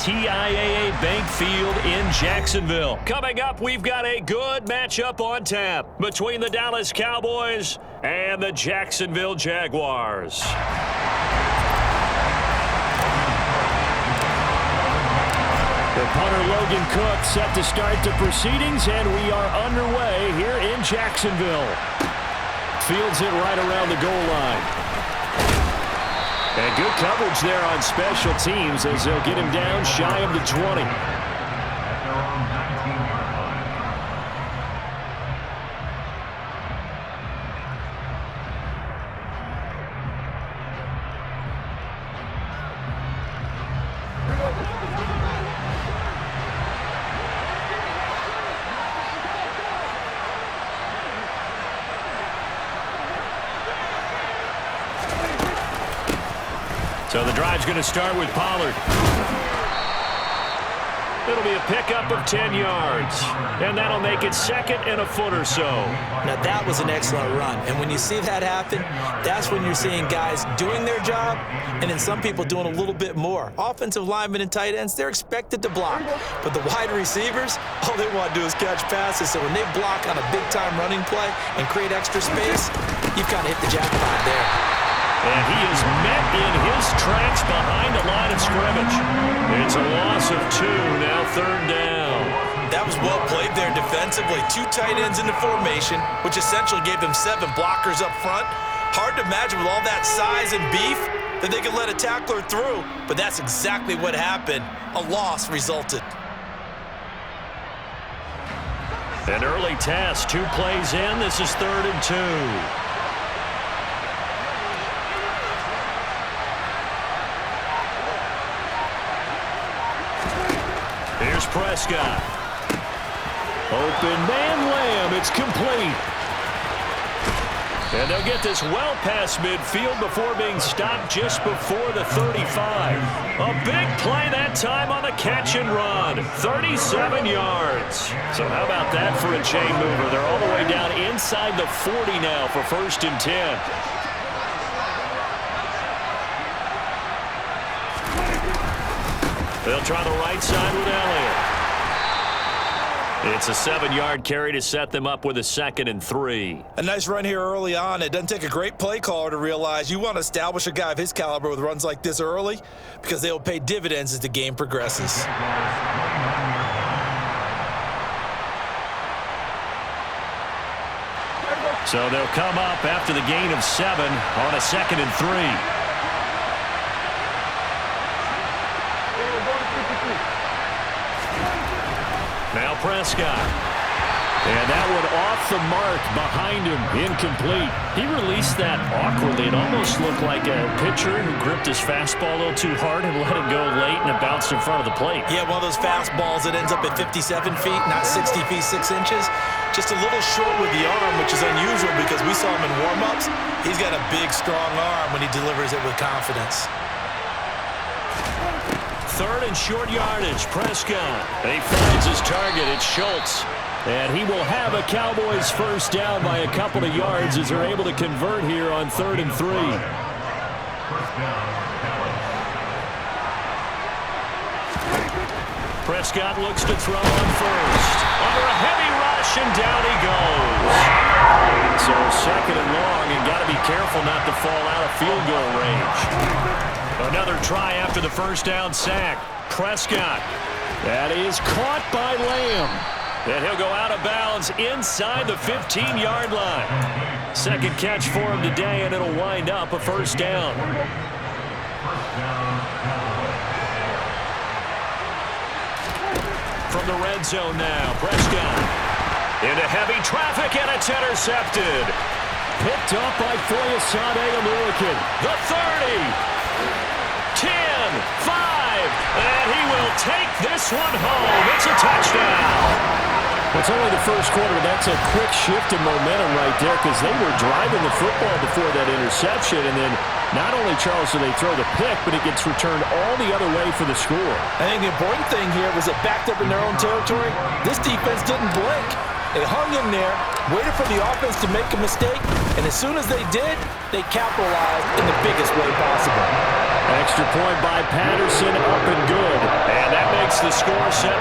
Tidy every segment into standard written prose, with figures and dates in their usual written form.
TIAA Bank Field in Jacksonville. Coming up, we've got a good matchup on tap between the Dallas Cowboys and the Jacksonville Jaguars. The punter Logan Cook set to start the proceedings, and we are underway here in Jacksonville. Fields it right around the goal line. And good coverage there on special teams as they'll get him down shy of the 20. So the drive's going to start with Pollard. It'll be a pickup of 10 yards. And that'll make it second and a foot or so. Now that was an excellent run. And when you see that happen, that's when you're seeing guys doing their job and then some people doing a little bit more. Offensive linemen and tight ends, they're expected to block. But the wide receivers, all they want to do is catch passes. So when they block on a big-time running play and create extra space, you've kind of hit the jackpot there. And he is met in his tracks behind the line of scrimmage. It's a loss of 2, now third down. That was well played there defensively. 2 tight ends in the formation, which essentially gave them 7 blockers up front. Hard to imagine with all that size and beef that they could let a tackler through, but that's exactly what happened. A loss resulted. An early test, 2 plays in. This is 3rd and 2. Here's Prescott. Open man Lamb. It's complete. And they'll get this well past midfield before being stopped just before the 35. A big play that time on the catch and run. 37 yards. So how about that for a chain mover? They're all the way down inside the 40 now for 1st and 10. They'll try the right side with Elliott. It's a 7-yard carry to set them up with a 2nd and 3. A nice run here early on. It doesn't take a great play caller to realize you want to establish a guy of his caliber with runs like this early because they will pay dividends as the game progresses. So they'll come up after the gain of 7 on a 2nd and 3. Now Prescott. And that one off the mark behind him, incomplete. He released that awkwardly. It almost looked like a pitcher who gripped his fastball a little too hard and let it go late, and it bounced in front of the plate. Yeah, one of those fastballs that ends up at 57 feet, not 60 feet 6 inches. Just a little short with the arm, which is unusual because we saw him in warm-ups. He's got a big, strong arm when he delivers it with confidence. 3rd and short yardage, Prescott. He finds his target, it's Schultz. And he will have a Cowboys first down by a couple of yards as they're able to convert here on 3rd and 3. Prescott looks to throw on first. Under a heavy rush, and down he goes. So 2nd and long, and got to be careful not to fall out of field goal range. Another try after the first down sack. Prescott. That is caught by Lamb. And he'll go out of bounds inside the 15-yard line. 2nd catch for him today, and it'll wind up a first down. From the red zone now, Prescott. Into heavy traffic, and it's intercepted. Picked up by Foyesade Aluakin. The 30. 10, 5, and he will take this one home. It's a touchdown. It's only the first quarter, but that's a quick shift in momentum right there because they were driving the football before that interception, and then not only, Charles, do they throw the pick, but it gets returned all the other way for the score. I think the important thing here was it backed up in their own territory. This defense didn't blink. They hung in there, waited for the offense to make a mistake, and as soon as they did, they capitalized in the biggest way possible. Extra point by Patterson, up and good. And that the score 7-0.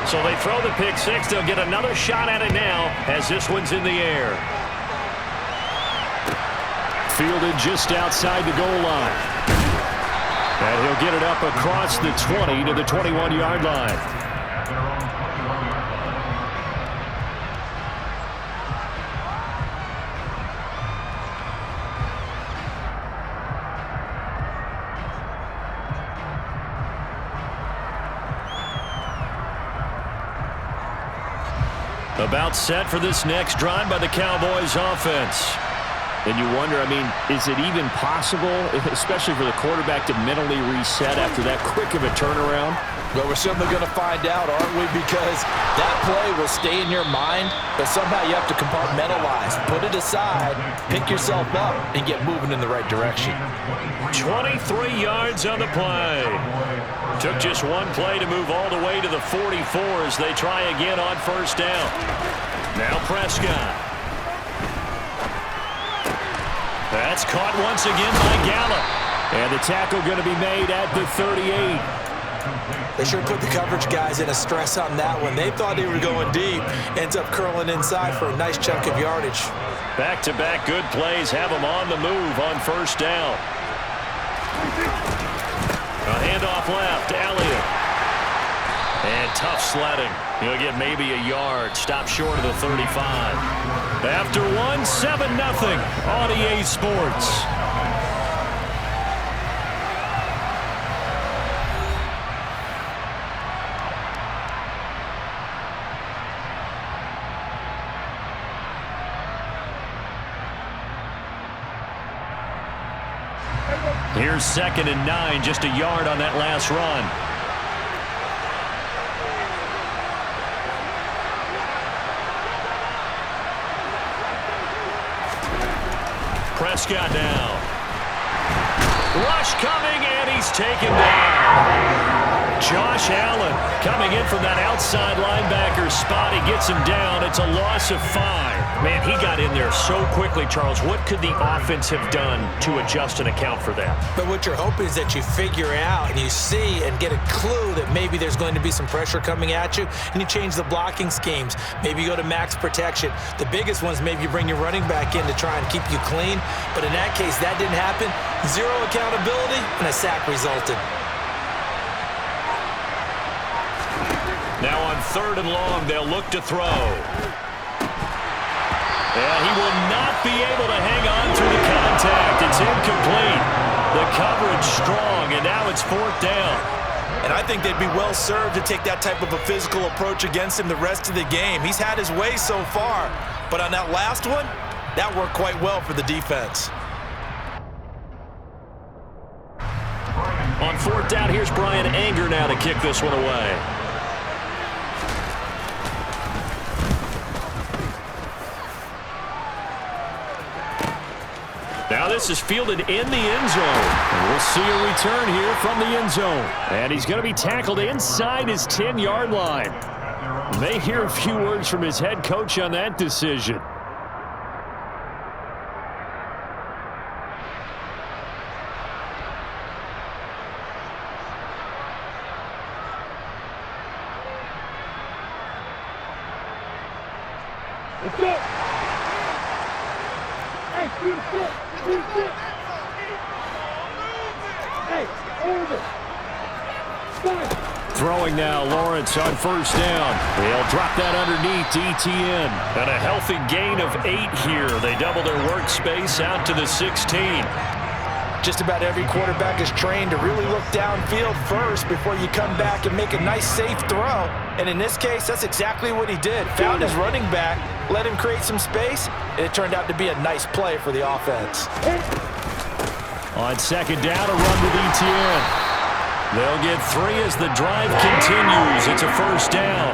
So they throw the pick six. They'll get another shot at it now as this one's in the air. Fielded just outside the goal line. And he'll get it up across the 20 to the 21-yard line. About set for this next drive by the Cowboys offense. And you wonder, I mean, is it even possible, especially for the quarterback, to mentally reset after that quick of a turnaround? Well, we're certainly going to find out, aren't we? Because that play will stay in your mind, but somehow you have to compartmentalize. Put it aside, pick yourself up, and get moving in the right direction. 23 yards on the play. Took just one play to move all the way to the 44 as they try again on first down. Now Prescott. That's caught once again by Gallup. And the tackle going to be made at the 38. They sure put the coverage guys in a stress on that one. They thought they were going deep. Ends up curling inside for a nice chunk of yardage. Back-to-back good plays have them on the move on first down. A handoff left, Elliott. And tough sledding. He'll get maybe a yard. Stop short of the 35. After one, 7-0 on EA Sports. Here's 2nd and 9, just a yard on that last run. Prescott now. Rush coming, and he's taken down. Josh Allen coming in from that outside linebacker spot. He gets him down. It's a loss of 5. Man, he got in there so quickly, Charles. What could the offense have done to adjust and account for that? But what you're hoping is that you figure out and you see and get a clue that maybe there's going to be some pressure coming at you, and you change the blocking schemes. Maybe you go to max protection. The biggest one is maybe you bring your running back in to try and keep you clean. But in that case, that didn't happen. Zero accountability, and a sack resulted. Now on 3rd and long, they'll look to throw. And he will not be able to hang on through the contact. It's incomplete. The coverage strong, and now it's 4th down. And I think they'd be well served to take that type of a physical approach against him the rest of the game. He's had his way so far, but on that last one, that worked quite well for the defense. On 4th down, here's Brian Anger now to kick this one away. Now this is fielded in the end zone. And we'll see a return here from the end zone. And he's going to be tackled inside his 10-yard line. May hear a few words from his head coach on that decision. Let's go. Hey, shoot it. Hey, over. Throwing now, Lawrence on first down. They'll drop that underneath to Etienne. And a healthy gain of 8 here. They double their workspace out to the 16. Just about every quarterback is trained to really look downfield first before you come back and make a nice, safe throw. And in this case, that's exactly what he did. Found his running back, let him create some space, and it turned out to be a nice play for the offense. On second down, a run with Etienne. They'll get 3 as the drive continues. It's a first down.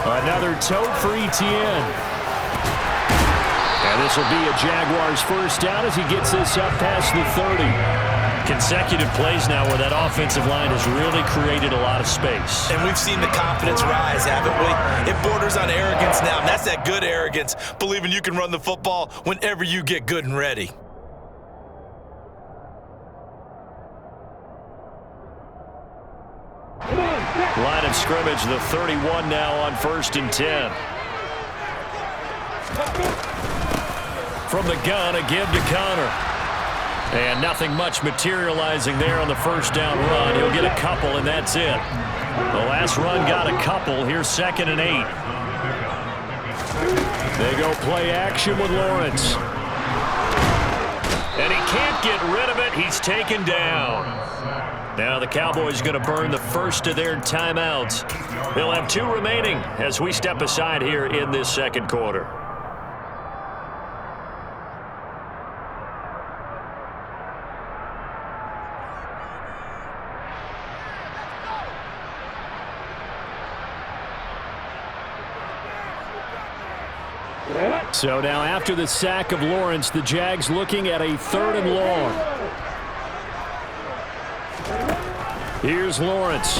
Another tote for Etienne. And this will be a Jaguars first down as he gets this up past the 30. Consecutive plays now where that offensive line has really created a lot of space. And we've seen the confidence rise, haven't we? It plays on arrogance now, and that's that good arrogance, believing you can run the football whenever you get good and ready. Line of scrimmage, the 31 now on 1st and 10. From the gun, a give to Connor. And nothing much materializing there on the first down run. He'll get a couple, and that's it. The last run got a couple. Here's 2nd and 8. They go play action with Lawrence. And he can't get rid of it. He's taken down. Now the Cowboys going to burn the first of their timeouts. They'll have 2 remaining as we step aside here in this second quarter. So now after the sack of Lawrence, the Jags looking at a 3rd and long. Here's Lawrence.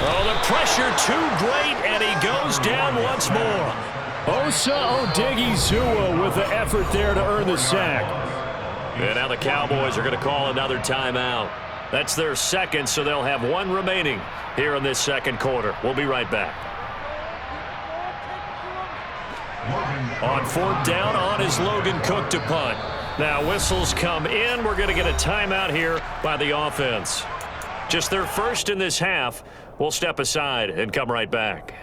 Oh, the pressure too great, and he goes down once more. Osa Odighizuwa with the effort there to earn the sack. And now the Cowboys are going to call another timeout. That's their second, so they'll have 1 remaining here in this second quarter. We'll be right back. On 4th down, on is Logan Cook to punt. Now whistles come in. We're going to get a timeout here by the offense. Just their first in this half. We'll step aside and come right back.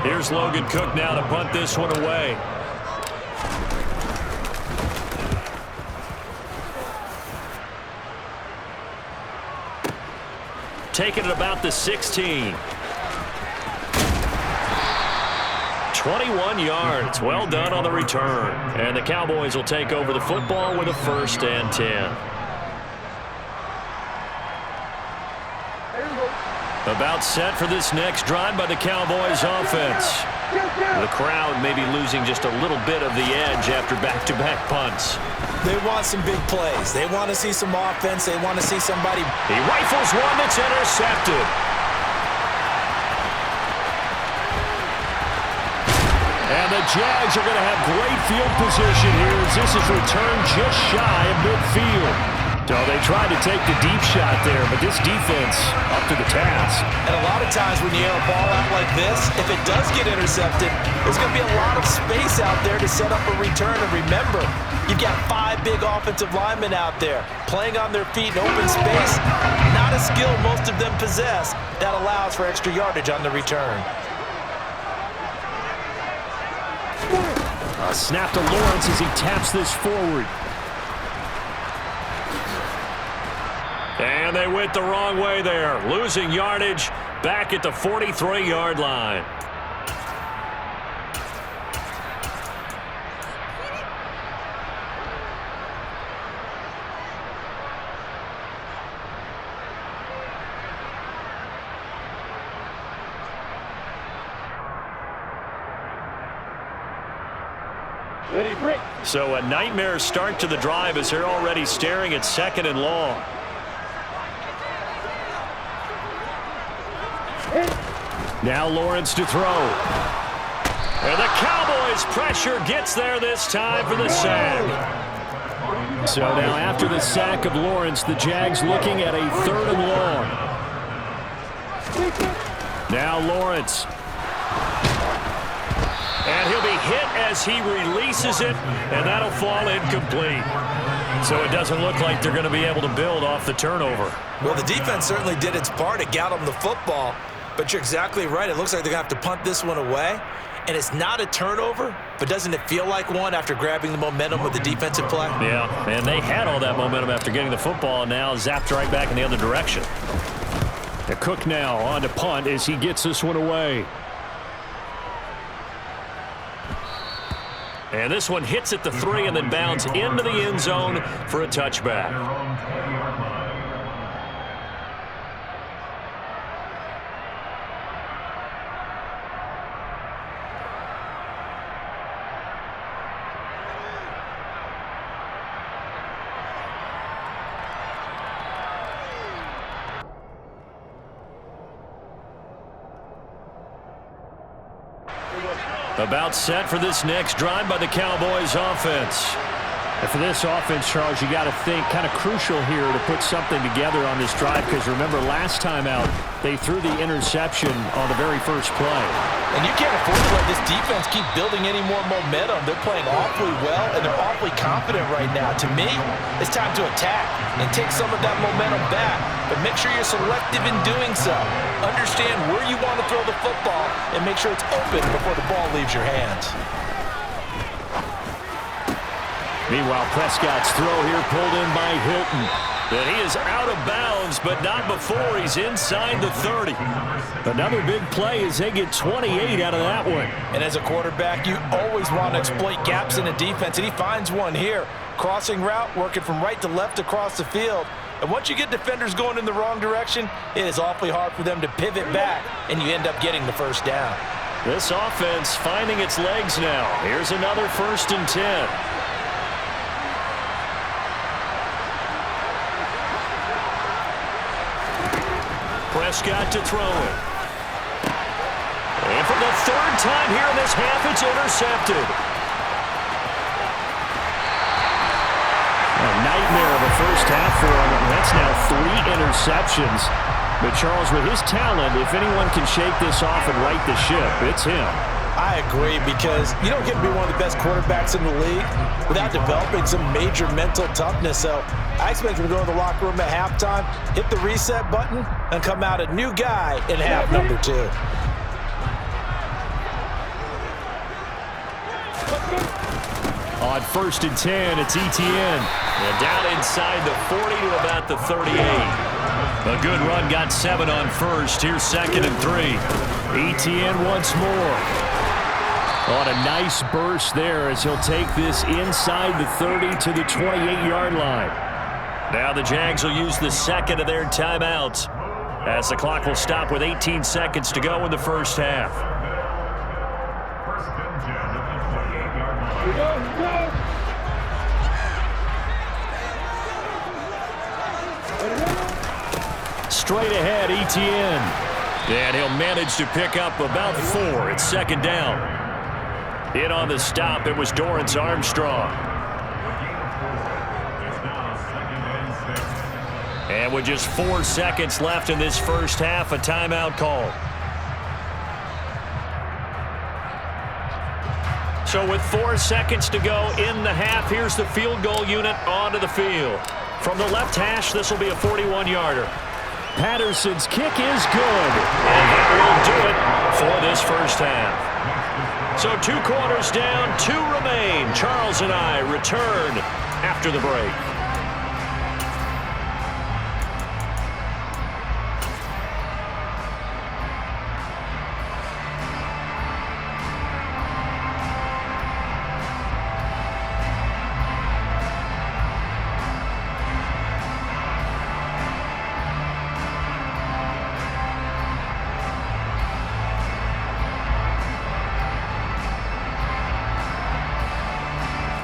Here's Logan Cook now to punt this one away. Taking it about the 16. 21 yards. Well done on the return. And the Cowboys will take over the football with a 1st and 10. About set for this next drive by the Cowboys offense. The crowd may be losing just a little bit of the edge after back-to-back punts. They want some big plays. They want to see some offense. They want to see somebody. He rifles one that's intercepted. And the Jags are going to have great field position here as this is returned just shy of midfield. So they tried to take the deep shot there, but this defense up to the task. And a lot of times when you air a ball out like this, if it does get intercepted, there's going to be a lot of space out there to set up a return. And remember, you've got 5 big offensive linemen out there playing on their feet in open space. Not a skill most of them possess that allows for extra yardage on the return. A snap to Lawrence as he taps this forward. And they went the wrong way there. Losing yardage back at the 43-yard line. So a nightmare start to the drive as they're already staring at 2nd and long. Now Lawrence to throw. And the Cowboys' pressure gets there this time for the sack. So now after the sack of Lawrence, the Jags looking at a 3rd and long. Now Lawrence. And he'll be hit as he releases it, and that'll fall incomplete. So it doesn't look like they're going to be able to build off the turnover. Well, the defense certainly did its part to get them the football, but you're exactly right. It looks like they're going to have to punt this one away, and it's not a turnover, but doesn't it feel like one after grabbing the momentum with the defensive play? Yeah, and they had all that momentum after getting the football, and now zapped right back in the other direction. The Cook now on to punt as he gets this one away. And this one hits at the 3 and then bounds into the end zone for a touchback. About set for this next drive by the Cowboys offense. And for this offense, Charles, you got to think kind of crucial here to put something together on this drive, because remember last time out they threw the interception on the very first play. And you can't afford to let this defense keep building any more momentum. They're playing awfully well, and they're awfully confident right now. To me, it's time to attack and take some of that momentum back, but make sure you're selective in doing so. Understand where you want to throw the football and make sure it's open before the ball leaves your hands. Meanwhile, Prescott's throw here pulled in by Hilton. And he is out of bounds, but not before he's inside the 30. Another big play as they get 28 out of that one. And as a quarterback, you always want to exploit gaps in the defense, and he finds one here. Crossing route, working from right to left across the field. And once you get defenders going in the wrong direction, it is awfully hard for them to pivot back, and you end up getting the first down. This offense finding its legs now. Here's another 1st and 10. Prescott to throw it. And for the 3rd time here in this half, it's intercepted. A nightmare of a first half for him. That's now 3 interceptions. But Charles, with his talent, if anyone can shake this off and right the ship, it's him. I agree, because you don't get to be one of the best quarterbacks in the league without developing some major mental toughness. So I expect him to go to the locker room at halftime, hit the reset button, and come out a new guy in half number 2. On 1st and 10, it's Etienne. And down inside the 40 to about the 38. A good run, got 7 on first. Here's 2nd and 3. Etienne once more. On a nice burst there as he'll take this inside the 30 to the 28-yard line. Now the Jags will use the 2nd of their timeouts as the clock will stop with 18 seconds to go in the first half. Straight ahead, Etienne. And he'll manage to pick up about 4. It's 2nd down. In on the stop, it was Dorrance Armstrong. And with just 4 seconds left in this first half, a timeout call. So with 4 seconds to go in the half, here's the field goal unit onto the field. From the left hash, this will be a 41-yarder. Patterson's kick is good. And that will do it for this first half. So 2 quarters down, 2 remain. Charles and I return after the break.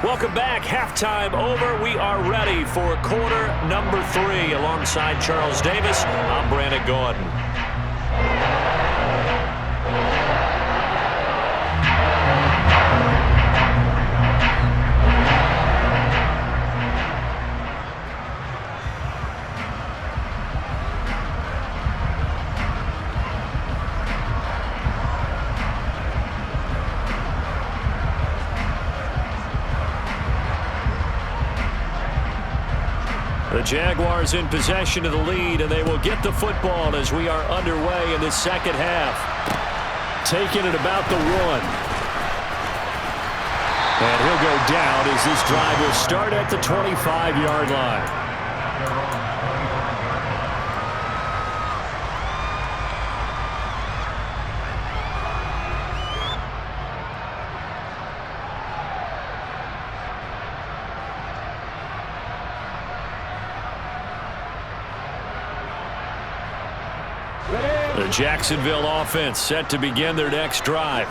Welcome back. Halftime over. We are ready for quarter number 3. Alongside Charles Davis, I'm Brandon Gordon. The Jaguars in possession of the lead, and they will get the football as we are underway in the second half. Taking it about the 1. And he'll go down as this drive will start at the 25-yard line. The Jacksonville offense set to begin their next drive.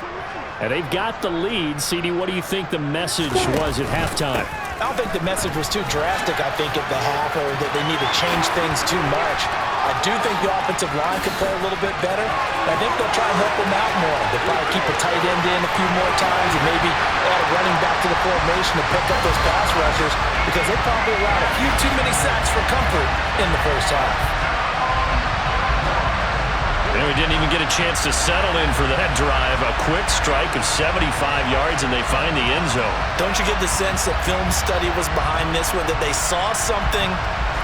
And they've got the lead. CD, what do you think the message was at halftime? I don't think the message was too drastic, I think, at the half, or that they need to change things too much. I do think the offensive line could play a little bit better. I think they'll try and help them out more. They'll probably keep a tight end in a few more times and maybe add a running back to the formation to pick up those pass rushers because they probably allowed a few too many sacks for comfort in the first half. And we didn't even get a chance to settle in for that drive. A quick strike of 75 yards, and they find the end zone. Don't you get the sense that film study was behind this one, that they saw something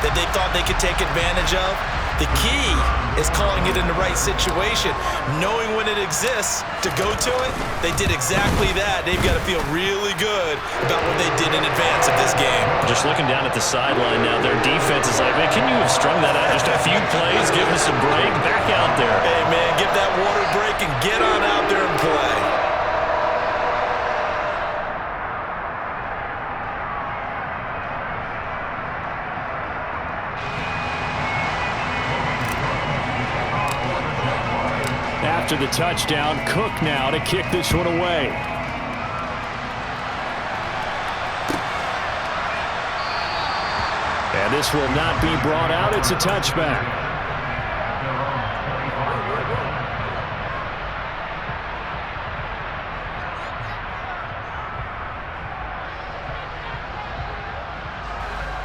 that they thought they could take advantage of? The key is calling it in the right situation. Knowing when it exists to go to it, they did exactly that. They've got to feel really good about what they did in advance of this game. Just looking down at the sideline now, their defense is like, man, can you have strung that out just a few plays, give us a break, back out there. Hey, man, give that water break and get on out there and play. After the touchdown, Cook now to kick this one away. And this will not be brought out. It's a touchback.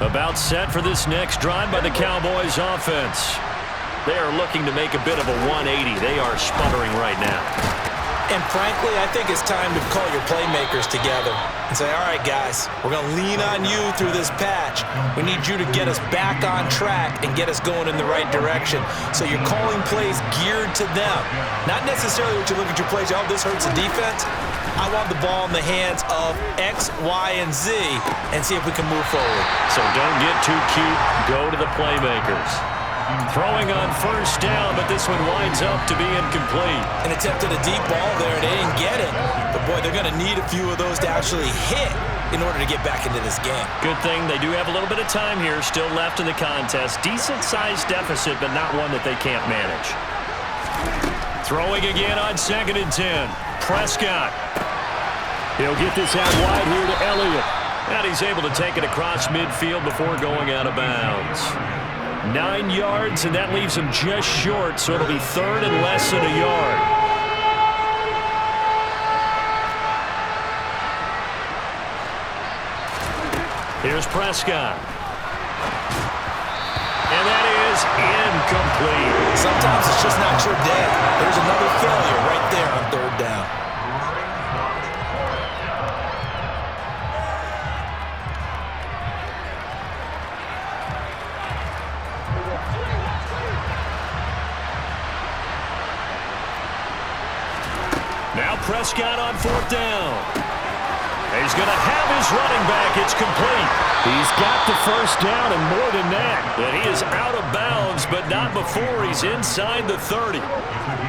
About set for this next drive by the Cowboys offense. They are looking to make a bit of a 180. They are sputtering right now. And frankly, I think it's time to call your playmakers together and say, all right, guys, we're going to lean on you through this patch. We need you to get us back on track and get us going in the right direction. So you're calling plays geared to them. Not necessarily what you look at your plays, oh, this hurts the defense. I want the ball in the hands of X, Y, and Z and see if we can move forward. So don't get too cute. Go to the playmakers. Throwing on first down, but this one winds up to be incomplete. An attempt at a deep ball there, and they didn't get it. But, boy, they're going to need a few of those to actually hit in order to get back into this game. Good thing they do have a little bit of time here still left in the contest. Decent-sized deficit, but not one that they can't manage. Throwing again on 2nd and 10. Prescott. He'll get this out wide here to Elliott. And he's able to take it across midfield before going out of bounds. 9 yards, and that leaves him just short, so it'll be 3rd and less than a yard. Here's Prescott. And that is incomplete. Sometimes it's just not your day. There's another failure right there on 3rd down. Now Prescott on 4th down. He's going to have his running back. It's complete. He's got the first down and more than that. But he is out of bounds, but not before he's inside the 30.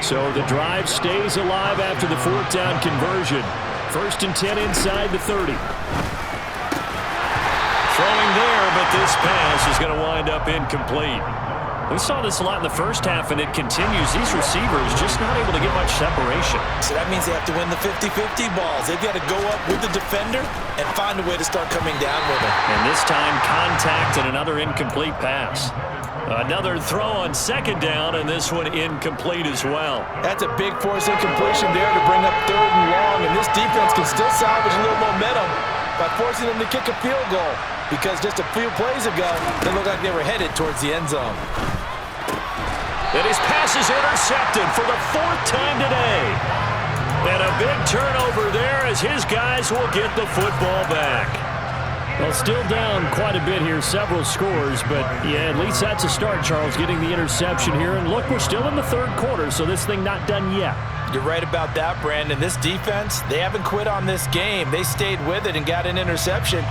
So the drive stays alive after the 4th down conversion. 1st and 10 inside the 30. Throwing there, but this pass is going to wind up incomplete. We saw this a lot in the first half, and it continues. These receivers just not able to get much separation. So that means they have to win the 50-50 balls. They've got to go up with the defender and find a way to start coming down with him. And this time, contact and another incomplete pass. Another throw on 2nd down, and this one incomplete as well. That's a big force incompletion there to bring up 3rd and long, and this defense can still salvage a little momentum by forcing them to kick a field goal, because just a few plays ago, they looked like they were headed towards the end zone. And his pass is intercepted for the 4th time today. And a big turnover there as his guys will get the football back. Well, still down quite a bit here, several scores, but yeah, at least that's a start, Charles, getting the interception here. And look, we're still in the 3rd quarter, so this thing not done yet. You're right about that, Brandon. This defense, they haven't quit on this game. They stayed with it and got an interception.